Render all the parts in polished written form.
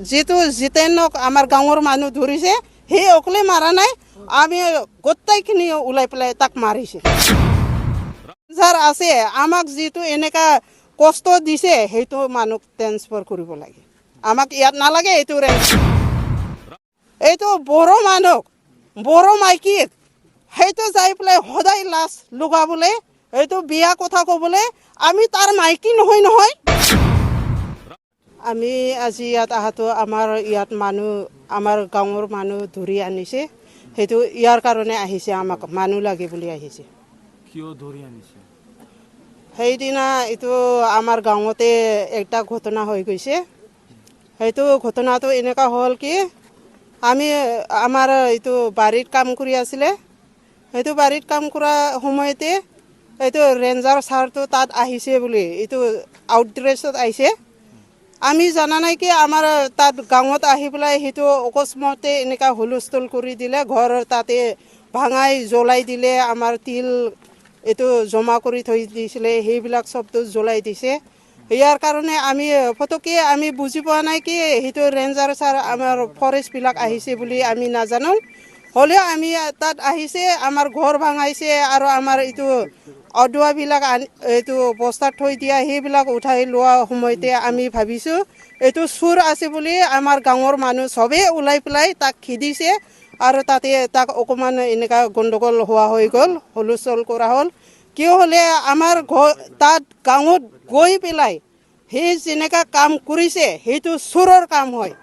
যিটো জিতেনক আমাৰ গাঁৱৰ মানুহ ধৰিছে সেই অকলে মাৰা নাই, আমি গোটেইখিনি ওলাই পেলাই তাক মাৰিছে। যাৰ আছে আমাক যিটো এনেকা কষ্ট দিছে সেইটো মানুহ ট্ৰেন্সফাৰ কৰিব লাগে, আমাক ইয়াত নালাগে এইটো ৰেঞ্জ। এইটো বড়ো মানুহ বড়ো মাইকীক সেইটো যাই পেলাই সদায় লাজ লগাবলৈ, এইটো বিয়া কথা ক'বলৈ, আমি তাৰ মাইকী নহয় নহয়। আমি আজি ইয়াত আহাতো আমাৰ ইয়াত মানুহ, আমাৰ গাঁৱৰ মানুহ ধৰি আনিছে, সেইটো ইয়াৰ কাৰণে আহিছে, আমাক মানুহ লাগে বুলি আহিছে। কিয় ধৰি আনিছে? সেইদিনা এইটো আমাৰ গাঁৱতে একটা ঘটনা হৈ গৈছে। সেইটো ঘটনাটো এনেকুৱা হ'ল কি, আমি আমাৰ এইটো বাৰীত কাম কৰি আছিলে, সেইটো বাৰীত কাম কৰা সময়তে এইটো ৰেঞ্জাৰ ছাৰটো তাত আহিছে বুলি, এইটো আউটড্ৰেছত আহিছে। আমি জানা নাই কি আমাৰ তাত গাঁৱত আহি পেলাই সেইটো অকস্মাতে এনেকুৱা হুলস্থুল কৰি দিলে, ঘৰ তাতে ভাঙাই জ্বলাই দিলে, আমাৰ তিল এইটো জমা কৰি থৈ দিছিলে সেইবিলাক চবটো জ্বলাই দিছে। ইয়াৰ কাৰণে আমি ফটককৈ আমি বুজি পোৱা নাই কি সেইটো ৰেঞ্জাৰ ছাৰ আমাৰ ফৰেষ্টবিলাক আহিছে বুলি আমি নাজানো। হ'লেও আমি তাত আহিছে, আমাৰ ঘৰ ভাঙাইছে আৰু আমাৰ এইটো অদুৱাবিলাক এইটো বস্তাত থৈ দিয়া সেইবিলাক উঠাই লোৱা সময়তে আমি ভাবিছোঁ এইটো চোৰ আছে বুলি। আমাৰ গাঁৱৰ মানুহ চবেই ওলাই পেলাই তাক খেদিছে আৰু তাতে তাক অকণমান এনেকুৱা গণ্ডগোল হোৱা হৈ গ'ল, হুলস্থুল কৰা হ'ল। কিয় হ'লে আমাৰ তাত গাঁৱত গৈ পেলাই সেই যেনেকুৱা কাম কৰিছে সেইটো চোৰৰ কাম হয়,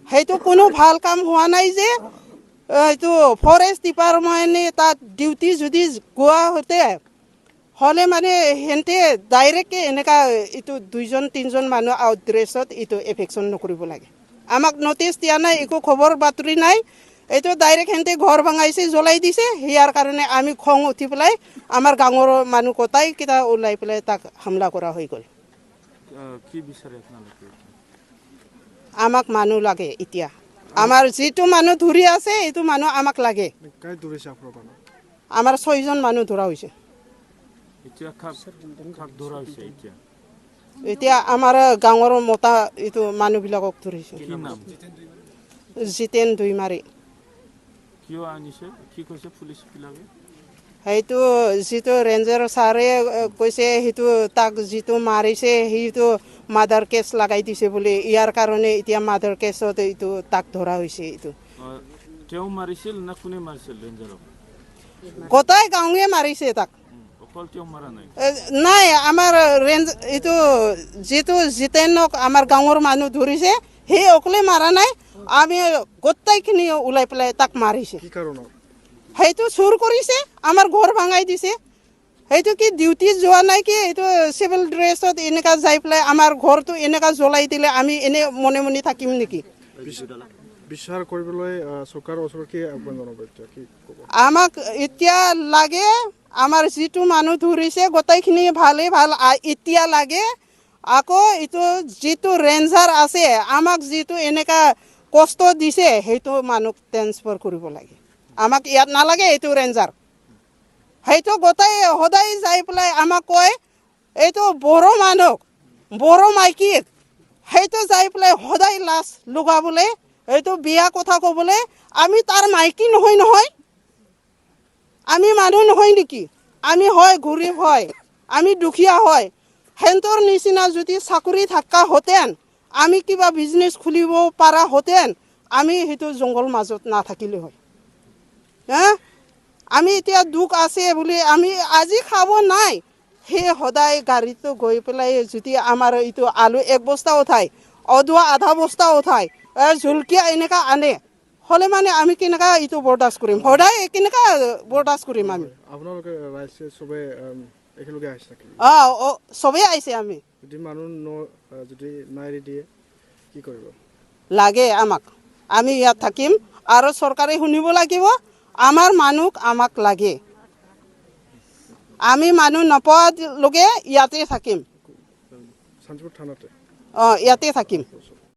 সেইটো কোনো ভাল কাম হোৱা নাই। যে এইটো ফৰেষ্ট ডিপাৰ্টমেণ্টে তাত ডিউটি যদি গোৱাহঁতে হ'লে মানে সিহঁতে ডাইৰেক্টকৈ এনেকুৱা এইটো 2-3জন মানুহ আউট ড্ৰেছত এইটো এফেকশ্যন নকৰিব লাগে। আমাক নটিচ দিয়া নাই, একো খবৰ বাতৰি নাই, এইটো ডাইৰেক্ট সিহঁতে ঘৰ ভাঙাইছে, জ্বলাই দিছে। ইয়াৰ কাৰণে আমি খং উঠি পেলাই আমাৰ গাঁৱৰ মানুহ গোটাইকেইটা ওলাই পেলাই তাক হামলা কৰা হৈ গ'ল। কি বিচাৰে আপোনালোকে? আমাক মানুহ লাগে এতিয়া, আমাৰ যিটো মানুহ ধৰি আছে এইটো মানুহ আমাক লাগে। আমাৰ 6জন মানুহ ধৰা হৈছে। এতিয়া কাক ধৰা হৈছে? এতিয়া আমাৰ গাঁৱৰ মতা এইটো মানুহবিলাকক ধৰিছে। কি নাম? জিতেন দৈমাৰী। কিয় আনিছে? কি কৈছে পুলিচবিলাকে? সেইটো যিটো ৰেঞ্জাৰ ছাৰে কৈছে সেইটো তাক যিটো মাৰিছে সেইটো মাৰ্ডাৰ কেছ লগাই দিছে বুলি, ইয়াৰ কাৰণে এতিয়া মাৰ্ডাৰ কেছত এইটো তাক ধৰা হৈছে। এইটো তেওঁ মাৰিছিল না কোনে মাৰিছিল ৰেঞ্জাৰক? গোটাই গাঁৱে মাৰিছে তাক। অকল তেওঁ মাৰা নাই? নাই, আমাৰ ৰেঞ্জ এইটো যিটো জিতেনক আমাৰ গাঁৱৰ মানুহ ধৰিছে সেই অকলে মাৰা নাই, আমি গোটেইখিনি ওলাই পেলাই তাক মাৰিছে। সেইটো চুৰ কৰিছে, আমাৰ ঘৰ ভাঙাই দিছে। সেইটো কি ডিউটি যোৱা নাই কি, এইটো চিভিল ড্ৰেছত এনেকা যাই পেলাই আমাৰ ঘৰটো এনেকা জ্বলাই দিলে আমি এনে মনে মনে থাকিম নেকি? বিচাৰ কৰিবলৈ চৰকাৰৰ ওচৰত কি আহ্বান জনাব এতিয়া? কি ক'ব? আমাক এতিয়া লাগে, আমাৰ যিটো মানুহ ধৰিছে গোটেইখিনি ভালেই ভাল এতিয়া লাগে। আকৌ এইটো যিটো ৰেঞ্জাৰ আছে আমাক যিটো এনেকা কষ্ট দিছে সেইটো মানুহ ট্ৰেন্সফাৰ কৰিব লাগে, আমাক ইয়াত নালাগে এইটো ৰেঞ্জাৰ। সেইটো গোটাই সদায় যাই পেলাই আমাক কয় এইটো বড়ো মানুহ বড়ো মাইকীক সেইটো যাই পেলাই সদায় লাজ লগাবলৈ, এইটো বিয়া কথা ক'বলৈ, আমি তাৰ মাইকী নহয় নহয়। আমি মানুহ নহয় নেকি? আমি হয় গৰীব হয়, আমি দুখীয়া হয়। সিহঁতৰ নিচিনা যদি চাকৰি থকা হেঁতেন, আমি কিবা বিজনেছ খুলিব পৰা হেঁতেন, আমি সেইটো জংঘল মাজত নাথাকিলে হয়। আমি এতিয়া দুখ আছে বুলি আমি আজি খাব নাই, সেই সদায় গাড়ীটো গৈ পেলাই যদি আমাৰ এইটো আলু 1 বস্তা উঠায়, অদুৱা আধা বস্তা উঠায়, জলকীয়া এনেকা আনে, হ'লে মানে আমি কেনেকা এইটো বৰদাস্ত কৰিম? সদায় কেনেকা বৰদাস্ত কৰিম আমি? আপোনালোকে ৰাইজে চবে একেলগে আহিছে নেকি? চবেই আহিছে। আমি যদি মানুহ যদি নাইৰি দিয়ে কি কৰিব? লাগে আমাক, আমি ইয়াত থাকিম আৰু চৰকাৰে শুনিব লাগিব আমাৰ মানুহ আমাক লাগে। আমি মানুহ নোপোৱালৈকে ইয়াতে থাকিম। শান্তিপুৰ থানাতে? ইয়াতে থাকিম।